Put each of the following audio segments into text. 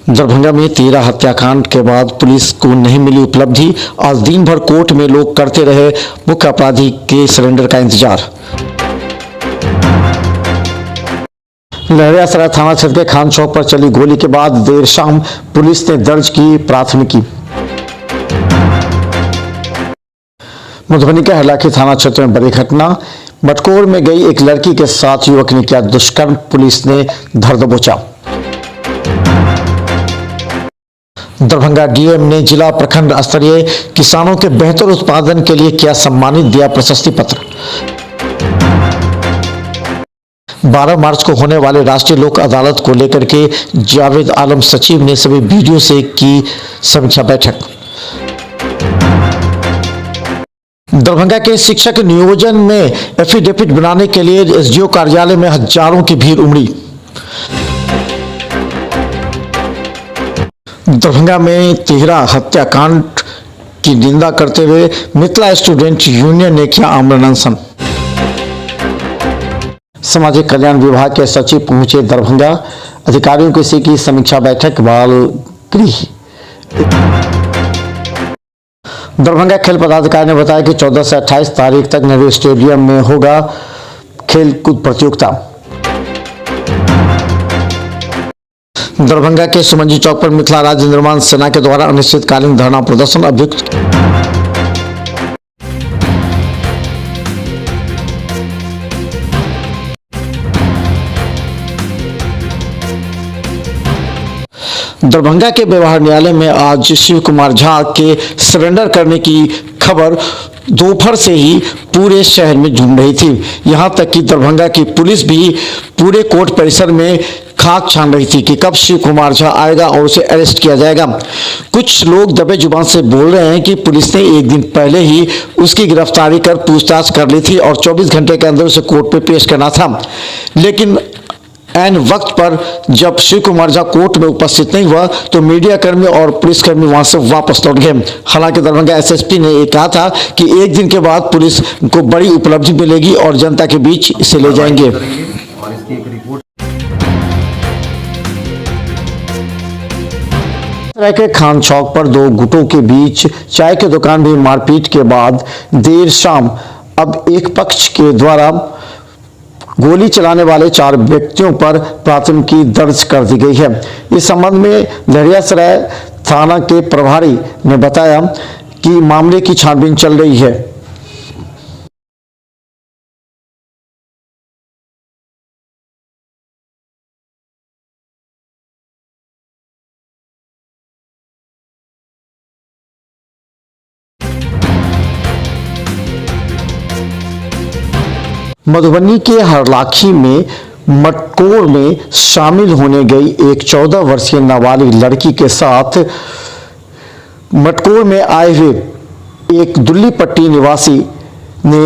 दरभंगा में 13 हत्याकांड के बाद पुलिस को नहीं मिली उपलब्धि। आज दिन भर कोर्ट में लोग करते रहे मुख्य अपराधी के सरेंडर का इंतजार। लहरियासराय थाना क्षेत्र के खान चौक पर चली गोली के बाद देर शाम पुलिस ने दर्ज की प्राथमिकी। मधुबनी के हरलाखी थाना क्षेत्र में बड़ी घटना। मटकोर में गई एक लड़की के साथ युवक ने किया दुष्कर्म, पुलिस ने धर दबोचा। दरभंगा डीएम ने जिला प्रखंड स्तरीय किसानों के बेहतर उत्पादन के लिए किया सम्मानित, दिया प्रशस्ति पत्र। 12 मार्च को होने वाले राष्ट्रीय लोक अदालत को लेकर के जावेद आलम सचिव ने सभी बीडीओ से की समीक्षा बैठक। दरभंगा के शिक्षक नियोजन में एफिडेविट बनाने के लिए एसडीओ कार्यालय में हजारों की भीड़ उमड़ी। दरभंगा में 13 हत्याकांड की निंदा करते हुए मिथिला स्टूडेंट यूनियन ने किया आमरण अनशन। सामाजिक कल्याण विभाग के सचिव पहुंचे दरभंगा, अधिकारियों की सी की समीक्षा बैठक। बाल गृह दरभंगा खेल पदाधिकारी ने बताया कि 14 से 28 तारीख तक नेहरू स्टेडियम में होगा खेलकूद प्रतियोगिता। दरभंगा के सुमंजी चौक पर मिथिला राज्य निर्माण सेना के द्वारा अनिश्चितकालीन धरना प्रदर्शन। अभियुक्त दरभंगा के व्यवहार न्यायालय में आज शिव कुमार झा के सरेंडर करने की खबर दोपहर से ही पूरे शहर में झूम रही थी। यहां तक कि दरभंगा की पुलिस भी पूरे कोर्ट परिसर में खाक छान रही थी कि कब शिव कुमार झा आएगा और उसे अरेस्ट किया जाएगा। कुछ लोग दबे जुबान से बोल रहे हैं कि पुलिस ने एक दिन पहले ही उसकी गिरफ्तारी कर पूछताछ कर ली थी और 24 घंटे के अंदर उसे कोर्ट पे पेश करना था। लेकिन ऐन वक्त पर जब शिव कुमार झा कोर्ट में उपस्थित नहीं हुआ तो मीडिया कर्मी और पुलिसकर्मी वहां से वापस लौट गए। हालांकि दरभंगा एसएसपी ने ये कहा था कि एक दिन के बाद पुलिस को बड़ी उपलब्धि मिलेगी और जनता के बीच इसे ले जाएंगे। के खान चौक पर दो गुटों के बीच चाय की दुकान में मारपीट के बाद देर शाम अब एक पक्ष के द्वारा गोली चलाने वाले 4 व्यक्तियों पर प्राथमिकी दर्ज कर दी गई है। इस संबंध में लहरियासराय थाना के प्रभारी ने बताया कि मामले की छानबीन चल रही है। मधुबनी के हरलाखी में मटकोर में शामिल होने गई एक 14 वर्षीय नाबालिग लड़की के साथ मटकोर में आए हुए एक दुल्ली पट्टी निवासी ने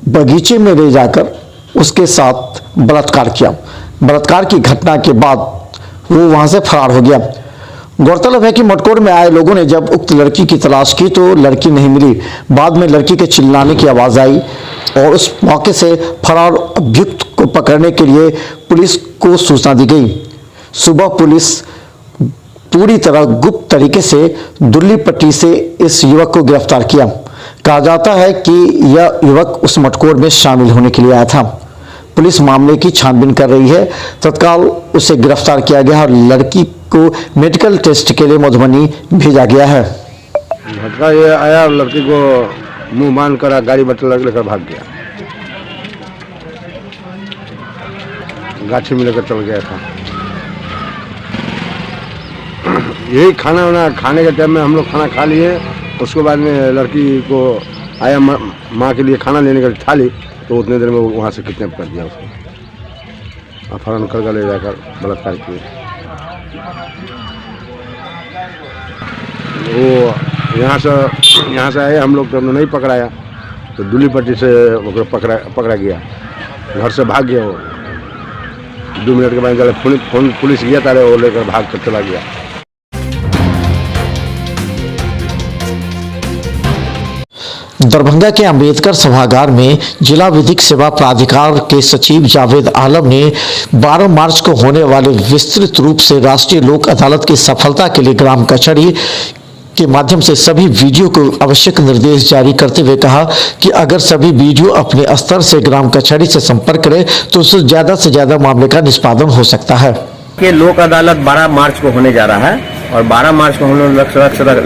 बगीचे में ले जाकर उसके साथ बलात्कार किया। बलात्कार की घटना के बाद वो वहां से फरार हो गया। गौरतलब है कि मटकोर में आए लोगों ने जब उक्त लड़की की तलाश की तो लड़की नहीं मिली। बाद में लड़की के चिल्लाने की आवाज आई और उस मौके से फरार अभियुक्त को पकड़ने के लिए पुलिस को सूचना दी गई। सुबह पुलिस पूरी तरह गुप्त तरीके से दुल्ली पट्टी से इस युवक को गिरफ्तार किया। कहा जाता है कि यह युवक उस मटकोर में शामिल होने के लिए आया था। पुलिस मामले की छानबीन कर रही है। तत्काल उसे गिरफ्तार किया गया और लड़की को मेडिकल टेस्ट के लिए मधुबनी भेजा गया है। घटना ये आया, लड़की को मुंह मान कर गाड़ी बटल लेकर भाग गया। गाछी में लेकर चल गया था। यही खाना वाना खाने के टाइम में हम लोग खाना खा लिए। उसके बाद में लड़की को आया माँ के लिए खाना लेने का थाली, तो उतने देर में वहाँ से किडनैप कर दिया उसको, अपहरण कर ले जाकर बलात्कार किए। वो यहाँ से आए, हम लोग तो नहीं पकड़ाया तो दुल्ली पट्टी से पकड़ा गया। घर से भाग गया वो। 2 मिनट के बाद फोन पुलिस गया था, वो लेकर भाग कर चला गया। दरभंगा के अंबेडकर सभागार में जिला विधिक सेवा प्राधिकार के सचिव जावेद आलम ने 12 मार्च को होने वाले विस्तृत रूप से राष्ट्रीय लोक अदालत की सफलता के लिए ग्राम कचहरी के माध्यम से सभी वीडियो को आवश्यक निर्देश जारी करते हुए कहा कि अगर सभी वीडियो अपने स्तर से ग्राम कचहरी से संपर्क करें तो उससे ज्यादा मामले का निष्पादन हो सकता है। कि लोक अदालत 12 मार्च को होने जा रहा है और 12 मार्च को हम लोग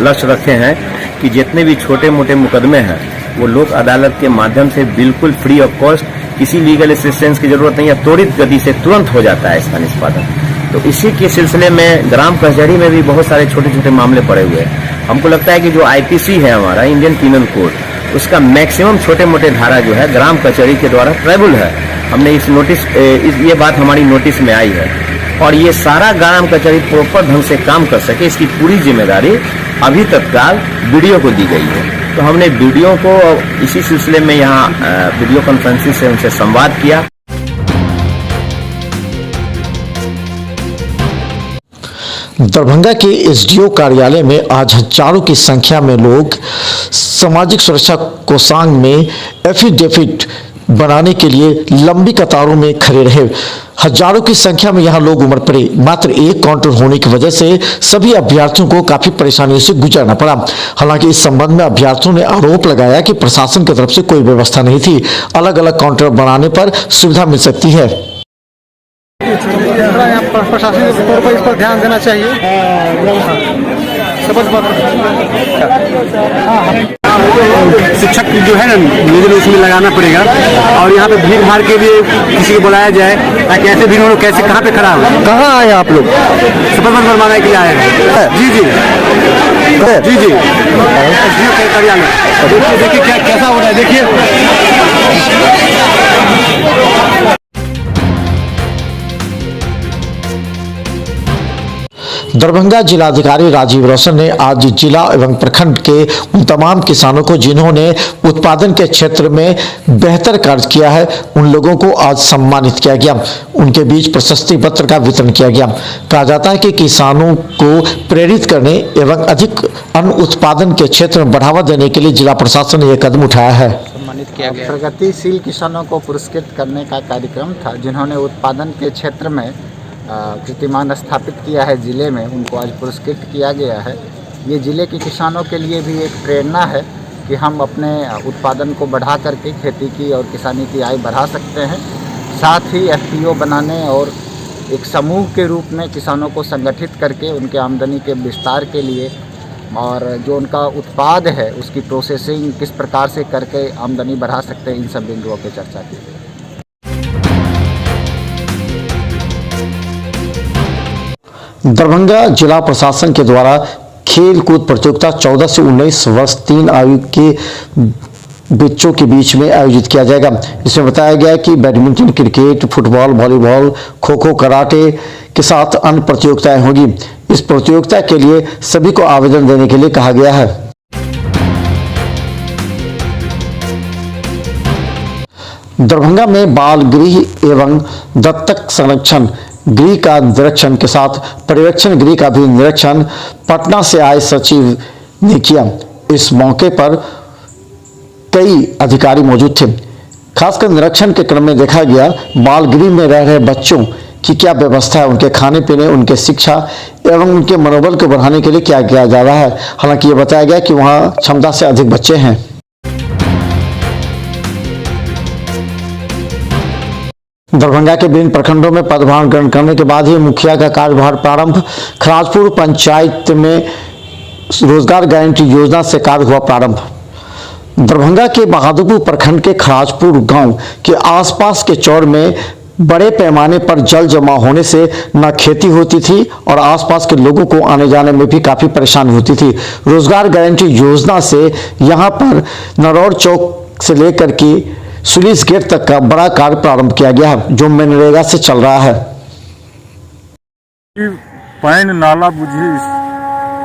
लक्ष्य रखे हैं कि जितने भी छोटे मोटे मुकदमे हैं वो लोक अदालत के माध्यम से बिल्कुल फ्री ऑफ कॉस्ट, किसी लीगल असिस्टेंस की जरूरत नहीं है, त्वरित गति से तुरंत हो जाता है इसका निष्पादन। तो इसी के सिलसिले में ग्राम कचहरी में भी बहुत सारे छोटे छोटे मामले पड़े हुए हैं। हमको लगता है कि जो आईपीसी है हमारा इंडियन पीनल कोड, उसका मैक्सिमम छोटे मोटे धारा जो है ग्राम कचहरी के द्वारा ट्राइबल है। हमने ये बात हमारी नोटिस में आई है और ये सारा ग्राम कचहरी प्रॉपर ढंग से काम कर सके इसकी पूरी जिम्मेदारी अभी तत्काल वीडियो को दी गई है। तो हमने वीडियो को इसी सिलसिले में यहाँ वीडियो कॉन्फ्रेंसिंग से उनसे संवाद किया। दरभंगा के एसडीओ कार्यालय में आज हजारों की संख्या में लोग सामाजिक सुरक्षा कोषांग में एफिडेविट बनाने के लिए लंबी कतारों में खड़े रहे। हजारों की संख्या में यहां लोग उमड़ पड़े। मात्र एक काउंटर होने की वजह से सभी अभ्यर्थियों को काफी परेशानियों से गुजरना पड़ा। हालांकि इस संबंध में अभ्यर्थियों ने आरोप लगाया कि प्रशासन की तरफ से कोई व्यवस्था नहीं थी। अलग अलग काउंटर बनाने पर सुविधा मिल सकती है। प्रशासन के तौर पर इस पर ध्यान देना चाहिए। शिक्षक जो है ना निधि उसमें लगाना पड़ेगा और यहाँ पे भीड़ भाड़ के लिए किसी को बुलाया जाए ताकि ऐसे भीड़ लोग कैसे कहाँ पे खड़ा हो। कहाँ आए आप लोग? शपथ बनवाने के लिए आए हैं। जी जी जी जी कार्यालय देखिए क्या कैसा हो रहा है देखिए। दरभंगा जिलाधिकारी राजीव रोशन ने आज जिला एवं प्रखंड के उन तमाम किसानों को जिन्होंने उत्पादन के क्षेत्र में बेहतर कार्य किया है, उन लोगों को आज सम्मानित किया गया। उनके बीच प्रशस्ति पत्र का वितरण किया गया। कहा जाता है कि किसानों को प्रेरित करने एवं अधिक अन्न उत्पादन के क्षेत्र में बढ़ावा देने के लिए जिला प्रशासन ने यह कदम उठाया है। सम्मानित किया गया। प्रगतिशील किसानों को पुरस्कृत करने का कार्यक्रम था जिन्होंने उत्पादन के क्षेत्र में कीर्तिमान स्थापित किया है जिले में, उनको आज पुरस्कृत किया गया है। ये जिले के किसानों के लिए भी एक प्रेरणा है कि हम अपने उत्पादन को बढ़ा करके खेती की और किसानी की आय बढ़ा सकते हैं। साथ ही एफपीओ बनाने और एक समूह के रूप में किसानों को संगठित करके उनके आमदनी के विस्तार के लिए और जो उनका उत्पाद है उसकी प्रोसेसिंग किस प्रकार से करके आमदनी बढ़ा सकते हैं, इन सब बिंदुओं पर चर्चा की। दरभंगा जिला प्रशासन के द्वारा खेल कूद प्रतियोगिता 14 से 19 वर्ष 3 आयु के बच्चों के बीच में आयोजित किया जाएगा। इसमें बताया गया है कि badminton, cricket, football, volleyball, kho kho, karate के साथ अन्य प्रतियोगिताएं होगी। इस प्रतियोगिता के लिए सभी को आवेदन देने के लिए कहा गया है। दरभंगा में बाल गृह एवं दत्तक संरक्षण गृह का निरीक्षण के साथ पर्यवेक्षण गृह का भी निरीक्षण पटना से आए सचिव ने किया। इस मौके पर कई अधिकारी मौजूद थे। खासकर निरीक्षण के क्रम में देखा गया बाल गृह में रह रहे बच्चों की क्या व्यवस्था है, उनके खाने पीने, उनके शिक्षा एवं उनके मनोबल को बढ़ाने के लिए क्या किया जा रहा है। हालांकि ये बताया गया कि वहां क्षमता से अधिक बच्चे हैं। दरभंगा के विभिन्न प्रखंडों में पदभार ग्रहण करने के बाद ही मुखिया का कार्यभार प्रारंभ। खराजपुर पंचायत में रोजगार गारंटी योजना से कार्य हुआ प्रारंभ। दरभंगा के बहादुरपुर प्रखंड के खराजपुर गांव के आसपास के चौर में बड़े पैमाने पर जल जमा होने से न खेती होती थी और आसपास के लोगों को आने जाने में भी काफी परेशानी होती थी। रोजगार गारंटी योजना से यहां पर नरौर चौक से लेकर के सुलिस गेट तक का बड़ा कार्य प्रारंभ किया गया है, जो मनरेगा से चल रहा है। पैन नाला बुझी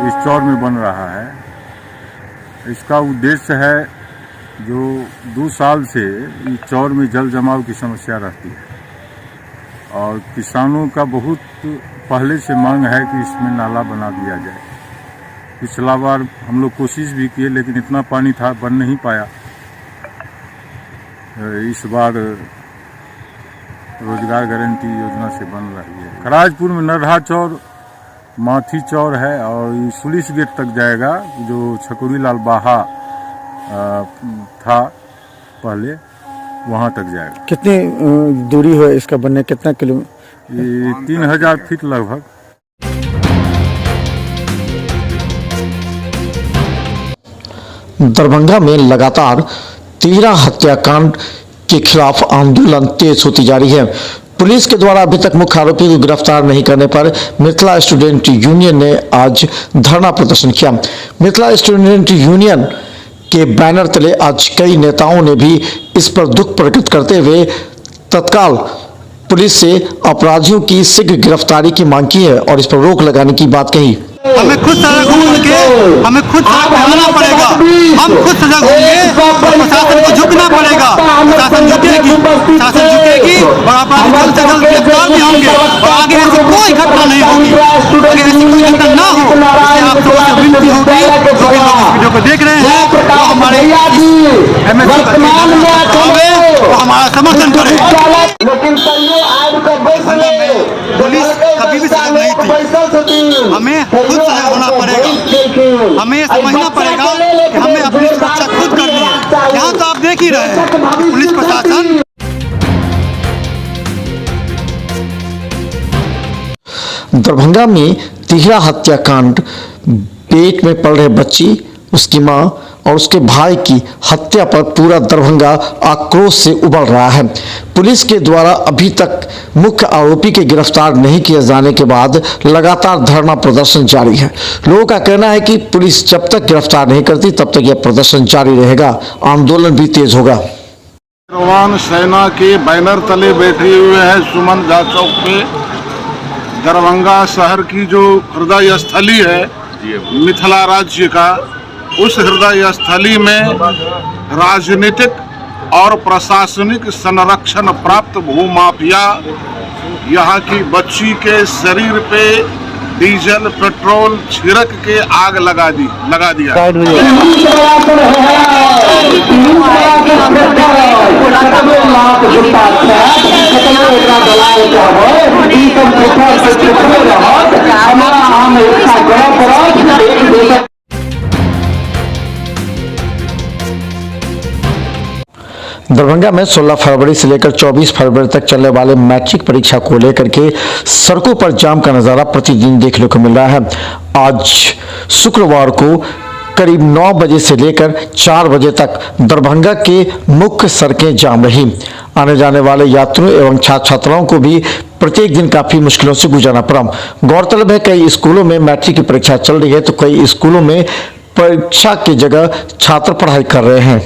इस चौर में बन रहा है। इसका उद्देश्य है जो 2 साल से इस चौर में जल जमाव की समस्या रहती है और किसानों का बहुत पहले से मांग है कि इसमें नाला बना दिया जाए। पिछला बार हम लोग कोशिश भी किए लेकिन इतना पानी था, बन नहीं पाया। इस बार रोजगार गारंटी योजना से बन रही है। खराजपुर में नरहा चौर, माथी चौर है और ये पुलिस गेट तक जाएगा, जो छकुरी लाल बाहा था पहले, वहाँ तक जाएगा। कितनी दूरी है इसका बनने, कितना किलोमीटर? ये 3000 फीट लगभग। दरभंगा में लगातार 13 हत्याकांड के खिलाफ आंदोलन तेज होती जा रही है। पुलिस के द्वारा अभी तक मुख्य आरोपी को गिरफ्तार नहीं करने पर मिथिला स्टूडेंट यूनियन ने आज धरना प्रदर्शन किया। मिथिला स्टूडेंट यूनियन के बैनर तले आज कई नेताओं ने भी इस पर दुख प्रकट करते हुए तत्काल पुलिस से अपराधियों की शीघ्र गिरफ्तारी की मांग की है और इस पर रोक लगाने की बात कही। हमें खुद सड़क घूम के हमें खुद सड़क पे आना पड़ेगा, हम खुद सड़क घूमेंगे और प्रशासन को झुकना पड़ेगा। प्रशासन झुकेगी और अपराधी जल्द से जल्द गिरफ्तार भी होंगे और आगे ऐसी कोई घटना नहीं होगी। अगर ऐसी कोई घटना ना हो इसलिए आप लोगों से विनती होगी, जो भी लोग वीडियो को देख रहे हैं वो हमारे तो हमारा समर्थन करें। पुलिस कभी भी सजग नहीं थी, हमें खुद सजग होना पड़ेगा। हमें ये समझना पड़ेगा कि हमें अपनी सुरक्षा खुद करनी है। यहाँ तो आप देख ही रहे हैं कि पुलिस प्रशासन। दरभंगा में 13 हत्याकांड, पेट में पल रहे बच्ची, उसकी मां और उसके भाई की हत्या पर पूरा दरभंगा आक्रोश से उबल रहा है। पुलिस के द्वारा अभी तक मुख्य आरोपी के गिरफ्तार नहीं किए जाने के बाद लगातार धरना प्रदर्शन जारी है। लोगों का कहना है कि पुलिस जब तक गिरफ्तार नहीं करती तब तक यह प्रदर्शन जारी रहेगा, आंदोलन भी तेज होगा। जवान सेना के बैनर तले बैठे हुए हैं सुमन झा चौक पे। दरभंगा शहर की जो हृदय स्थली है मिथिला राज्य का, उस हृदय स्थली में राजनीतिक और प्रशासनिक संरक्षण प्राप्त भूमाफिया यहाँ की बच्ची के शरीर पे डीजल पेट्रोल छिड़क के आग लगा दिया। दरभंगा में 16 फरवरी से लेकर 24 फरवरी तक चलने वाले मैट्रिक परीक्षा को लेकर के सड़कों पर जाम का नज़ारा प्रतिदिन देखने को मिल रहा है। आज शुक्रवार को करीब 9 बजे से लेकर 4 बजे तक दरभंगा के मुख्य सड़कें जाम रही। आने जाने वाले यात्रियों एवं छात्र छात्राओं को भी प्रत्येक दिन काफ़ी मुश्किलों से गुजरना पड़ा। गौरतलब है कई स्कूलों में मैट्रिक की परीक्षा चल रही है तो कई स्कूलों में परीक्षा की जगह छात्र पढ़ाई कर रहे हैं।